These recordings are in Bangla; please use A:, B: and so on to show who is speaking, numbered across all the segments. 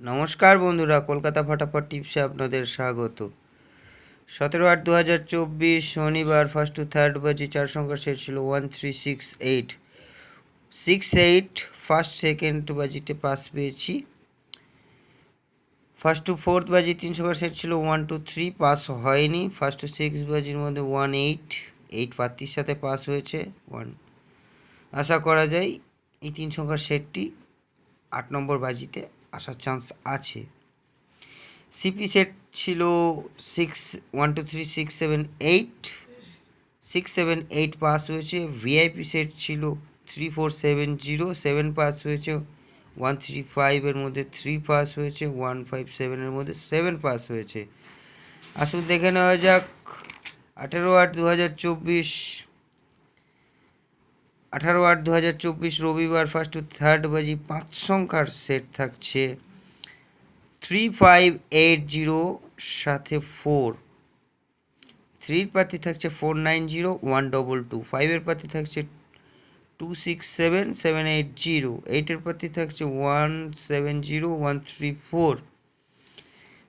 A: নমস্কার বন্ধুরা, কলকাতা ফাটাফাট টিপসে আপনাদের স্বাগত। 17/8/2024 শনিবার 1st to 3rd বাজে 4 সংখ্যার সেট ছিল 1368 68। ফার্স্ট সেকেন্ড বাজিতে পাস পেয়েছি। 1st to 4th বাজি 3 সংখ্যার সেট ছিল 1 2 3, পাস হয়নি। 1st to 6 বাজির মধ্যে 1 8 8 প্রার্থীর সাথে পাস হয়েছে 1। আশা করা যায় এই 3 সংখ্যার সেটটি 8 নম্বর বাজিতে আসার চান্স আছে। সিপি সেট ছিল 1 2 3 6 7 8 6 7 8 পাস হয়েছে। ভিআইপি সেট ছিল 3 4 7 0 7 পাস হয়েছে। 1 3 5 এর মধ্যে 3 পাস হয়েছে। 1 5 7 এর মধ্যে 7 পাস হয়েছে। আসুন দেখে নেওয়া যাক 18/8/2024 18/8/2024 রবিবার 1st to 3rd বাজি 5 সংখ্যার সেট থাকছে 3580 সাথে 4। 3 প্রার্থী থাকছে 490 122। 5 এর প্রার্থী থাকছে 267 780। 8 এর প্রার্থী থাকছে 170 134।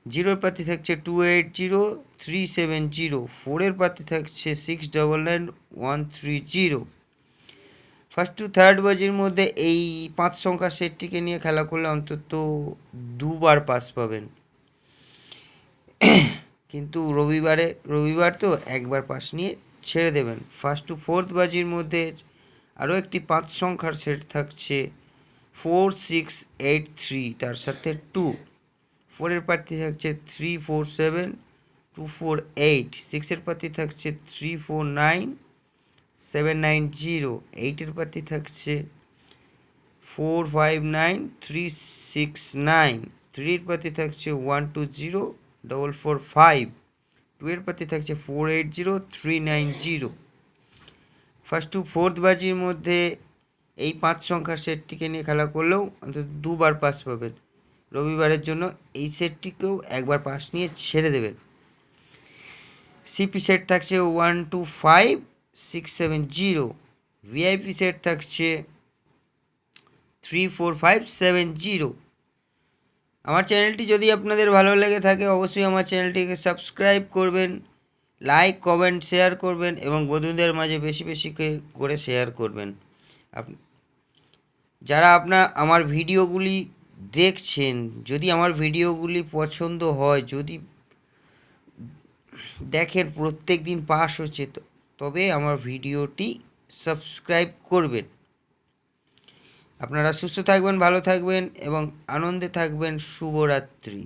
A: 0 এর প্রার্থী থাকছে 280 370। 4 এর প্রার্থী থাকছে 699 130। 1st to 3rd বাজির মধ্যে এই 5 সংখ্যার সেটটিকে নিয়ে খেলা করলে অন্তত দুবার পাস পাবেন, কিন্তু রবিবার তো একবার পাস নিয়ে ছেড়ে দেবেন। 1st to 4th বাজির মধ্যে আরও একটি 5 সংখ্যার সেট থাকছে 4683, তার সাথে 2। 4 এর প্রার্থী থাকছে 347 248। 6 এর প্রার্থী থাকছে 349 790। 8 এর প্রার্থী থাকছে 459 369। 3 এর প্রার্থী থাকছে 120 445। 2 এর প্রার্থী থাকছে 480 390। 1st to 4th বাজির মধ্যে এই 5 সংখ্যার সেটটিকে নিয়ে খেলা করলেও অন্তত দুবার পাস পাবেন। রবিবারের জন্য এই সেটটিকেও একবার পাস নিয়ে ছেড়ে দেবেন। সিপি সেট থাকছে 1 2 5 6 7 0। ভিআইপি সেট থাকছে 3 4 5 7 0। আমার চ্যানেলটি যদি আপনাদের ভালো লেগে থাকে অবশ্যই আমার চ্যানেলটিকে সাবস্ক্রাইব করবেন, লাইক কমেন্ট শেয়ার করবেন এবং বন্ধুদের মাঝে বেশি বেশি করে শেয়ার করবেন। যারা আমার ভিডিওগুলি দেখছেন, যদি আমার ভিডিওগুলি পছন্দ হয়, যদি দেখেন প্রত্যেক দিন পাস হচ্ছে, তবে আমার ভিডিওটি সাবস্ক্রাইব করবেন। আপনারা সুস্থ থাকবেন, ভালো থাকবেন এবং আনন্দে থাকবেন। শুভরাত্রি।